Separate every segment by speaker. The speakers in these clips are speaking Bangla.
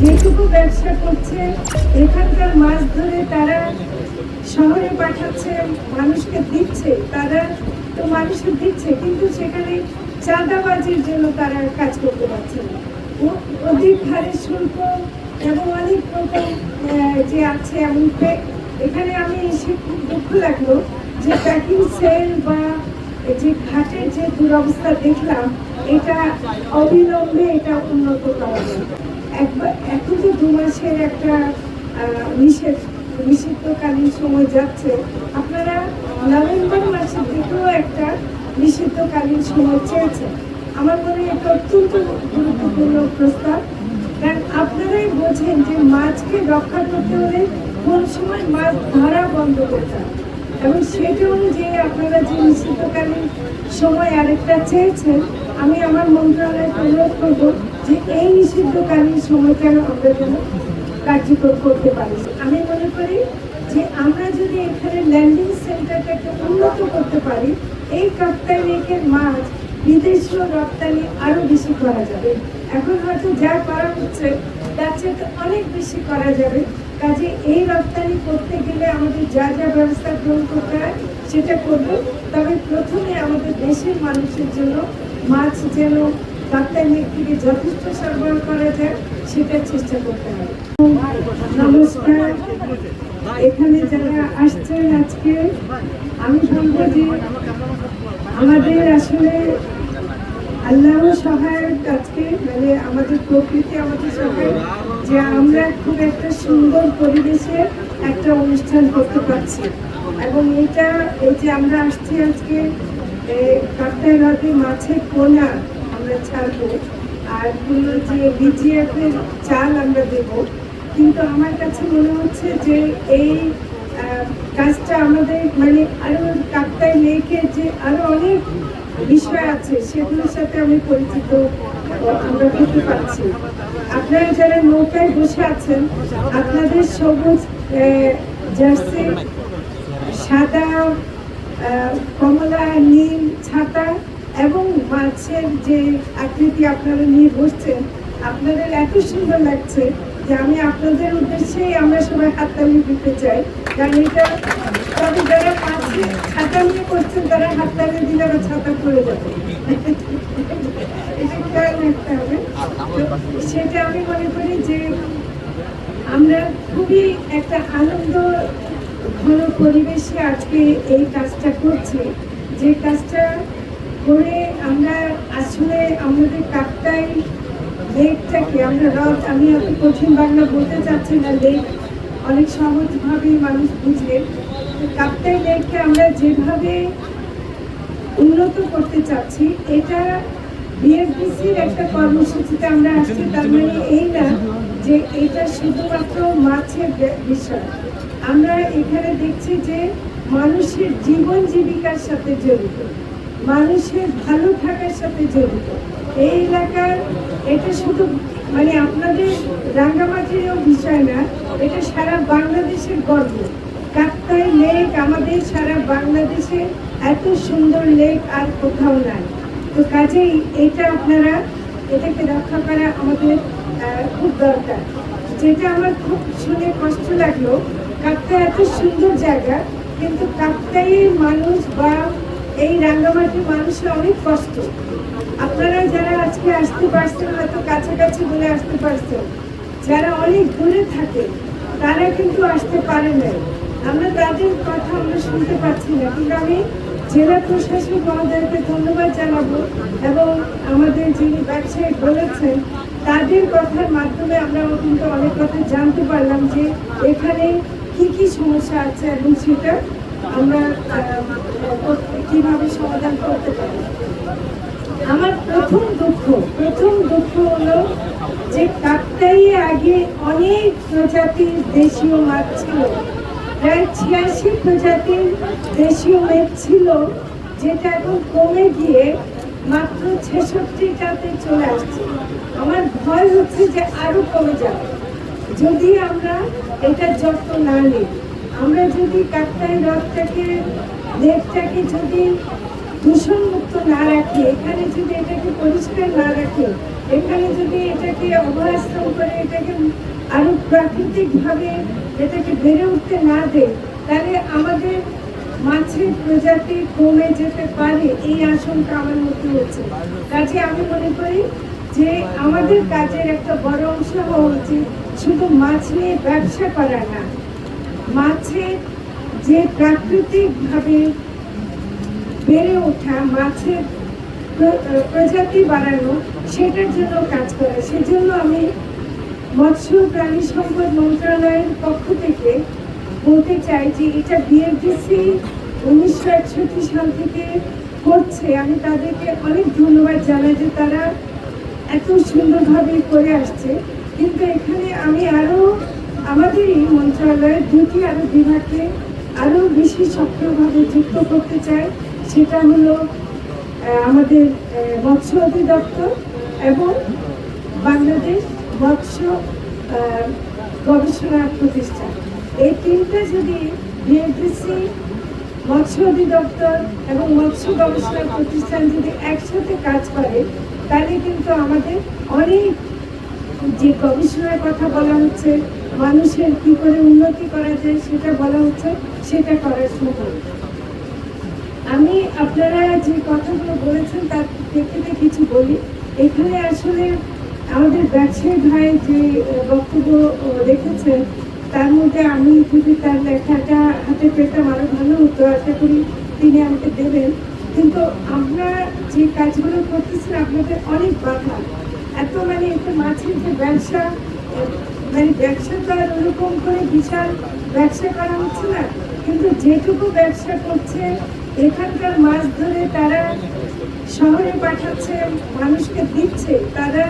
Speaker 1: যেটুকু ব্যবসা করছে এখানকার মাছ ধরে তারা শহরে পাঠাচ্ছে, মানুষকে দিচ্ছে, তারা তো মানুষকে দিচ্ছে, কিন্তু সেখানে চাঁদাবাজির জন্য তারা কাজ করতে পারছে না। অধিক হারে শুল্ক এবং অনেক রকম যে আছে এমন এখানে আমি এসে খুব দুঃখ লাগলো যে প্যাকিং সেল বা যে ঘাটের যে দুরবস্থা দেখলাম, এটা অবিলম্বে এটা উন্নত করা যায়। এখন তো 2 মাসের একটা নিষিদ্ধকালীন সময় যাচ্ছে, আপনারা নভেম্বর মাসের দিকেও একটা নিষিদ্ধকালীন সময় চেয়েছেন। আমার মনে হয় এটা অত্যন্ত গুরুত্বপূর্ণ প্রস্তাব, কারণ আপনারাই বোঝেন যে মাছকে রক্ষা করতে হলে কোন সময় মাছ ধরা বন্ধ করতে হবে, এবং সেটা অনুযায়ী আপনারা যে নিষিদ্ধকালীন সময় আরেকটা চেয়েছেন, আমি আমার মন্ত্রণালয়কে অনুরোধ করব যে এই নিষিদ্ধকালীন সময়টা আমরা যেন কার্যকর করতে পারি। আমি মনে করি যে আমরা যদি এখানে ল্যান্ডিং সেন্টারটাকে উন্নত করতে পারি, এই কাপ্তাই লেকের মাছ বিদেশীয় রপ্তানি আরো বেশি করা যাবে। এখন হয়তো যা করা হচ্ছে তার চেয়ে অনেক বেশি করা যাবে। কাজে এই রপ্তানি করতে গেলে আমাদের যা যা ব্যবস্থা গ্রহণ করতে হয় সেটা করব, তবে প্রথমে আমাদের দেশের মানুষের জন্য মাছ যেন কাপ্তাই লেক থেকে যথেষ্ট সরবরাহ করা যায় সেটা চেষ্টা করতে হবে। নমস্কার, এখানে যারা আসছেন আজকে, আমি বলবো যে আমাদের আসলে আল্লাহ সহায়ক, আজকে মানে আমাদের প্রকৃতি আমাদের সহায়ক যে আমরা খুব একটা সুন্দর পরিবেশে একটা অনুষ্ঠান করতে পারছি। এবং এটা এই যে আমরা আসছি আজকে কাপ্তাই হ্রদে মাছের পোনা আমরা ছাড়বো, আর যে বিজিএফ এর চাল আমরা দেব, কিন্তু আমার কাছে মনে হচ্ছে যে এই কাজটা আমাদের মানে আরো কাপ্তাই লেকের যে আরো অনেক বিষয় আছে সেগুলোর সাথে আমি পরিচিত আমরা হতে পারছি। আপনারা যারা নৌকায় বসে আছেন, আপনাদের সবুজ জার্সি, সাদা, কমলা, নীল ছাতা এবং মাছের যে আকৃতি আপনারা নিয়ে বসছেন, আপনাদের এত সুন্দর লাগছে যে আমি আপনাদের উদ্দেশ্যেই আমরা সবাই হাততালি দিতে চাই। কারণ এটা, তবে যারা মাছে ছাতা নিয়ে করছেন তারা হাততালি দিলে বা ছাতা পড়ে যাবে, এটা খেয়াল রাখতে হবে। সেটা আমি মনে করি যে আমরা খুবই একটা আনন্দ ঘন পরিবেশে আজকে এই কাজটা করছি, যে কাজটা করে আমরা আসলে আমাদের কাপ্তাই লেকটাকে আমরা হ্রদ, আমি এত কঠিন বাংলা বলতে চাচ্ছি না, লেক অনেক সহজভাবেই মানুষ বুঝে। কাপ্তাই লেককে আমরা যেভাবে উন্নত করতে চাচ্ছি, এটা বিএফডিসির একটা কর্মসূচিতে আমরা আসছি। তার মানে এই না যে এটা শুধুমাত্র মাছের বিষয়, আমরা এখানে দেখছি যে মানুষের জীবন জীবিকার সাথে জড়িত, মানুষের ভালো থাকার সাথে জড়িত এই এলাকার। এটা শুধু মানে আপনাদের রাঙ্গামাটিরও বিষয় না, এটা সারা বাংলাদেশের গর্ব। কাপ্তাই লেক আমাদের সারা বাংলাদেশে এত সুন্দর লেক আর কোথাও নাই। তো কাজেই এটা আপনারা এটাকে রক্ষা করা আমাদের খুব দরকার। যেটা আমার খুব শুনে কষ্ট লাগলো, কাপ্তাই এত সুন্দর জায়গা, কিন্তু কাপ্তাইয়ের মানুষ বা এই রাঙ্গামাটির মানুষের অনেক কষ্ট। আপনারা যারা আজকে আসতে পারছেন, হয়তো কাছাকাছি বলে আসতে পারছেন, যারা অনেক দূরে থাকে তারা কিন্তু আসতে পারে না। আমরা তাদের কথা আমরা শুনতে পাচ্ছি না, কিন্তু আমি জেলা প্রশাসক মহোদয়কে ধন্যবাদ জানাবো, এবং আমাদের যিনি ব্যবসায়ী বলেছেন তাদের কথার মাধ্যমে আমরা কিন্তু অনেক কথা জানতে পারলাম যে এখানে কি কি সমস্যা আছে এবং সেটা আমরা কিভাবে সমাধান করতে পারি। আমার প্রথম দুঃখ হলো যে কাপ্তাইয়ে আগে অনেক প্রজাতির দেশীয় মাছ ছিল, প্রায় 86 প্রজাতির দেশীয় মাছ ছিল, যেটা এখন কমে গিয়ে মাত্র 66টাতে চলে আসছে। আমার ভয় হচ্ছে যে আরো কমে যাবে যদি আমরা এটা যত্ন না নিই। আমরা যদি কাপ্তাই হ্রদটাকে, লেকটাকে যদি দূষণমুক্ত না রাখি, এখানে যদি এটাকে পরিষ্কার না রাখি, এখানে যদি এটাকে অবহেলা করে এটাকে আরো প্রাকৃতিকভাবে এটাকে বেড়ে উঠতে না দেয়, তাহলে আমাদের মাছের প্রজাতি কমে যেতে পারে, এই আশঙ্কা আমার মধ্যে হচ্ছে। কাজে আমি মনে করি যে আমাদের কাজের একটা বড় অংশ হওয়া উচিত শুধু মাছ নিয়ে ব্যবসা করা না, মাছের যে প্রাকৃতিকভাবে বেড়ে ওঠা মাছের প্রজাতি বাড়ানো, সেটার জন্য কাজ করা। সেজন্য আমি মৎস্য প্রাণী সম্পদ মন্ত্রণালয়ের পক্ষ থেকে বলতে চাই যে এটা বিএফডিসি 1961 সাল থেকে করছে। আমি তাদেরকে অনেক ধন্যবাদ জানাই যে তারা এত সুন্দরভাবে করে আসছে। কিন্তু এখানে আমি আরো আমাদের এই মন্ত্রণালয়ের দুটি আরো বিভাগকে আরো বেশি সক্রিয়ভাবে যুক্ত করতে চাই। সেটা হলো আমাদের মৎস্য অধিদপ্তর এবং বাংলাদেশ মৎস্য গবেষণা প্রতিষ্ঠান, এই তিনটা যদি বিএফডিসি, মৎস্য অধিদপ্তর এবং মৎস্য গবেষণা প্রতিষ্ঠান যদি একসাথে কাজ করে, তাহলে কিন্তু আমাদের অনেক যে গবেষণার কথা বলা হচ্ছে, মানুষের কি করে উন্নতি করা যায় সেটা বলা হচ্ছে, সেটা করা সম্ভব। আমি আপনারা যে কথাগুলো বলেছেন তার প্রেক্ষিতে কিছু বলি। এখানে আসলে আমাদের ব্যবসায়ী ভাই যে বক্তব্য রেখেছেন, তার মধ্যে আমি যদি তার লেখাটা হাতে পেতাম আরো ভালো হতো, আশা করি তিনি আমাকে দেবেন। কিন্তু আমরা যে কাজগুলো করতেছি আপনাদের অনেক বাধা, এত মানে একটু মাছের যে ব্যবসা, মানে ব্যবসা তো আর ওরকম করে বিশাল ব্যবসা করা হচ্ছে না, কিন্তু যেটুকু ব্যবসা করছে এখানকার মাছ ধরে তারা শহরে পাঠাচ্ছে, মানুষকে দিচ্ছে, তারা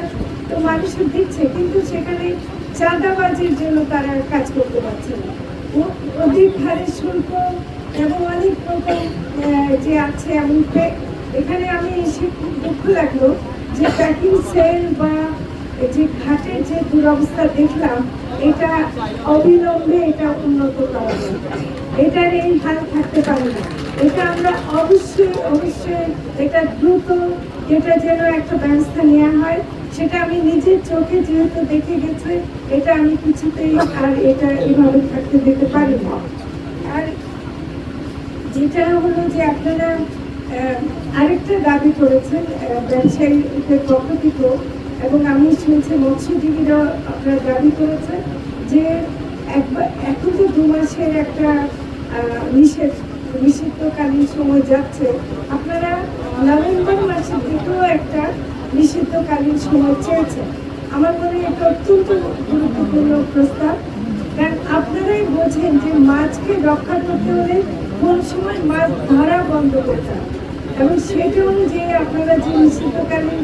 Speaker 1: তো মানুষের দিচ্ছে, কিন্তু সেখানে চাঁদাবাজির জন্য তারা কাজ করতে পারছে না। অধিক হারে শুল্ক এবং অনেক রকম যে আছে, এমন এখানে আমি এসে খুব দুঃখ লাগলো যে প্যাকিং সেল বা যে ঘাটের যে দুরবস্থা দেখলাম, এটা অবিলম্বে এটা উন্নত করা দরকার। এটার এই হাল থাকতে পারে না। এটা আমরা অবশ্যই এটা দ্রুত এটা যেন একটা ব্যবস্থা নেওয়া হয়, সেটা আমি নিজের চোখে যেহেতু দেখে গেছি, এটা আমি কিছুতেই আর এটা এভাবে থাকতে দিতে পারি না। আর যেটা হলো যে আপনারা আরেকটা দাবি করেছেন ব্যবসায়ীদের পক্ষ থেকেও, এবং আমি শুনছি মৎস্যজীবীরা আপনারা দাবি করেছেন যে এখন যে 2 মাসের একটা নিষিদ্ধকালীন সময় যাচ্ছে, আপনারা নভেম্বর মাসের দিকেও একটা নিষিদ্ধকালীন সময় চেয়েছেন। আমার মনে হয় এটা অত্যন্ত গুরুত্বপূর্ণ প্রস্তাব, কারণ আপনারাই বোঝেন যে মাছকে রক্ষা করতে হলে কোন সময় মাছ ধরা বন্ধ করতে হবে, এবং সেটা অনুযায়ী আপনারা যে নিষিদ্ধকালীন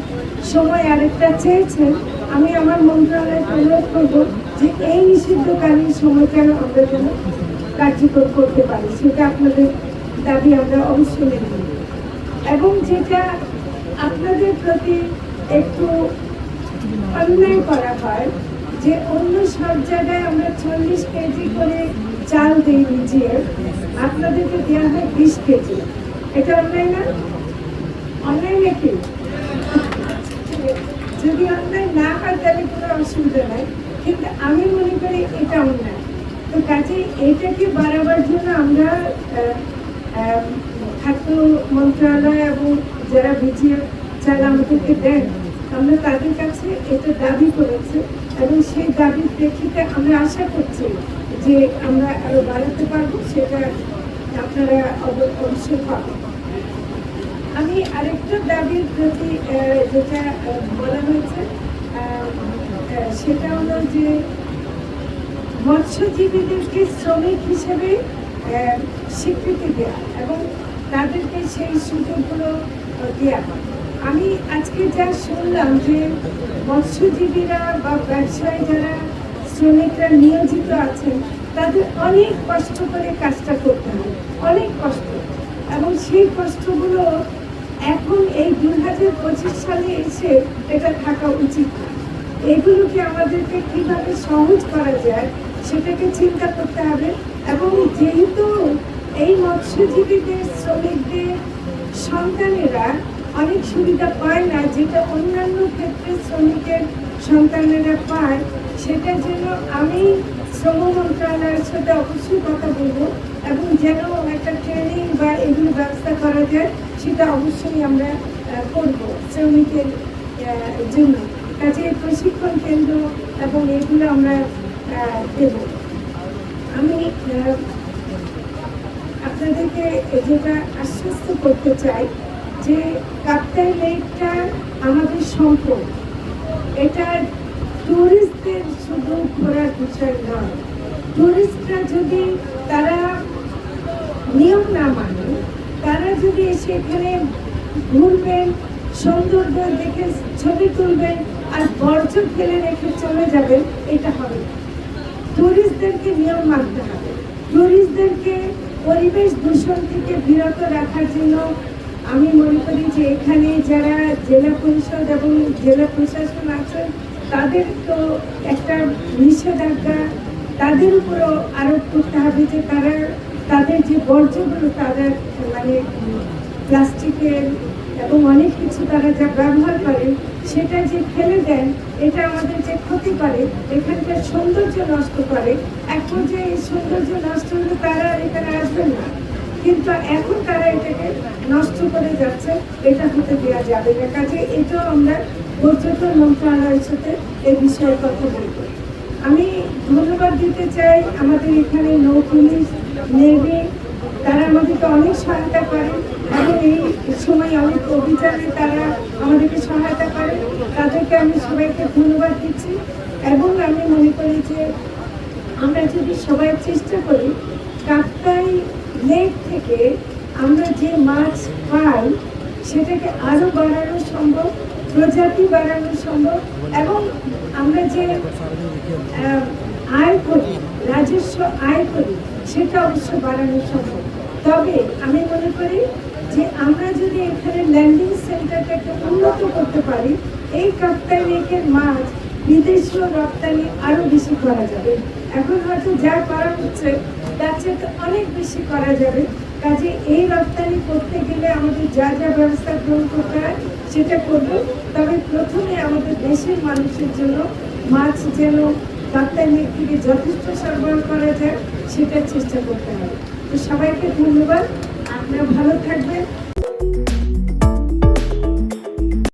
Speaker 1: সময় আরেকটা চেয়েছেন, আমি আমার মন্ত্রণালয়কে অনুরোধ করবো যে এই নিষিদ্ধকালীন সময়টা আমরা যেন কার্যকর করতে পারি, সেটা আপনাদের দাবি আমরা অবশ্যই মেনে নেব। এবং যেটা আপনাদের প্রতি একটু অন্যায় করা হয় যে অন্য সব জায়গায় আমরা 40 কেজি করে চাল দিই নিচে, আপনাদেরকে দেওয়া হয় 20 কেজি। এটা অন্যায় না? অন্যায় নাকি? যদি অন্যায় না হয় তাহলে কোনো অসুবিধা নাই, কিন্তু আমি মনে করি এটা অন্যায়। তো কাজেই এটাকে বাড়াবার জন্য আমরা খাদ্য মন্ত্রণালয় এবং যারা বিজিএ চাল আমাদেরকে দেন, আমরা তাদের কাছে এটা দাবি করেছি, এবং সেই দাবির প্রেক্ষিতে আমরা আশা করছি যে আমরা আরো বাড়াতে পারবো, সেটা আপনারা অবশ্যই পাবেন। আমি আরেকটা দাবির প্রতি যেটা বলা হয়েছে সেটা হলো যে মৎস্যজীবীদেরকে শ্রমিক হিসেবে স্বীকৃতি দেওয়া এবং তাদেরকে সেই সুযোগগুলো দেওয়া। আমি আজকে যা শুনলাম যে মৎস্যজীবীরা বা ব্যবসায়ী যারা শ্রমিকরা নিয়োজিত আছেন, তাদের অনেক কষ্ট করে কাজটা করতে হয়, অনেক কষ্ট, এবং সেই কষ্টগুলো এখন এই 2025 সালে এসে এটা থাকা উচিত না। এগুলোকে আমাদেরকে কিভাবে সহজ করা যায় সেটাকে চিন্তা করতে হবে। এবং যেহেতু এই মৎস্যজীবীদের শ্রমিকদের সন্তানেরা অনেক সুবিধা পায় না, যেটা অন্যান্য ক্ষেত্রে শ্রমিকের সন্তানেরা পায়, সেটার জন্য আমি শ্রম মন্ত্রণালয়ের সাথে অবশ্যই কথা বলবো এবং যেন একটা ট্রেনিং বা এগুলো ব্যবস্থা করা যায় সেটা অবশ্যই আমরা করব শ্রমিকের জন্য। কাজে প্রশিক্ষণ কেন্দ্র এবং এগুলো আমরা দেব। আমি আপনাদেরকে যেটা আশ্বস্ত করতে চাই যে কাপ্তাই লেকটা আমাদের সম্পদ, এটা টুরিস্টদের শুধু ঘোরার বিষয় নয়। টুরিস্টরা যদি তারা নিয়ম না মানে, তারা যদি এসে এখানে ঘুরবেন, সৌন্দর্য দেখে ছবি তুলবেন আর বর্জ্য ফেলে রেখে চলে যাবেন, এটা হবে না। টুরিস্টদেরকে নিয়ম মানতে হবে। টুরিস্টদেরকে পরিবেশ দূষণ থেকে বিরত রাখার জন্য আমি মনে করি যে এখানে যারা জেলা পরিষদ এবং জেলা প্রশাসন আছেন, তাদের তো একটা নিষেধাজ্ঞা তাদের উপরও আরোপ করতে হবে যে তারা তাদের যে বর্জ্যগুলো তারা মানে প্লাস্টিকের এবং অনেক কিছু তারা যা ব্যবহার করেন সেটা যে ফেলে দেন, এটা আমাদের যে ক্ষতি করে, এখানকার সৌন্দর্য নষ্ট করে। এখন যে এই সৌন্দর্য নষ্ট হলে তারা আর এখানে আসবেন না, কিন্তু এখন তারা এটাকে নষ্ট করে যাচ্ছে, এটা হতে দেওয়া যাবে না। কাজে এটাও আমরা পর্যটন মন্ত্রণালয়ের সাথে এই বিষয়ে কথা বলব। আমি ধন্যবাদ দিতে চাই আমাদের এখানে নৌ পুলিশ, নেভি, তারা আমাদেরকে অনেক সহায়তা করে এবং এই সময় অনেক অভিযানে তারা আমাদেরকে সহায়তা করে। তাদেরকে আমি সবাইকে ধন্যবাদ দিচ্ছি এবং আমি মনে করি যে আমরা যদি সবাই চেষ্টা করি কাপ্তাই লেক থেকে আমরা যে মাছ পাই সেটাকে আরো বাড়ানো সম্ভব, প্রজাতি বাড়ানো সম্ভব এবং আমরা যে আয় করি, রাজস্ব আয় করি, সেটা অবশ্য বাড়ানো সম্ভব। তবে আমি মনে করি যে আমরা যদি এখানে ল্যান্ডিং সেন্টারটাকে উন্নত করতে পারি, এই কাপ্তাই লেকের মাছ বিদেশীয় রপ্তানি আরো বেশি করা যাবে। এখন হয়তো যা করা হচ্ছে তার চেয়ে অনেক বেশি করা যাবে। কাজে এই রপ্তানি করতে গেলে আমাদের যা যা ব্যবস্থা গ্রহণ করতে হয় সেটা করব। তবে প্রথমে আমাদের দেশের মানুষের জন্য মাছ যেন কাপ্তাই লেক থেকে যথেষ্ট সরবরাহ করা যায় সেটার চেষ্টা করতে হবে। তো সবাইকে ধন্যবাদ, আপনারা ভালো থাকবেন।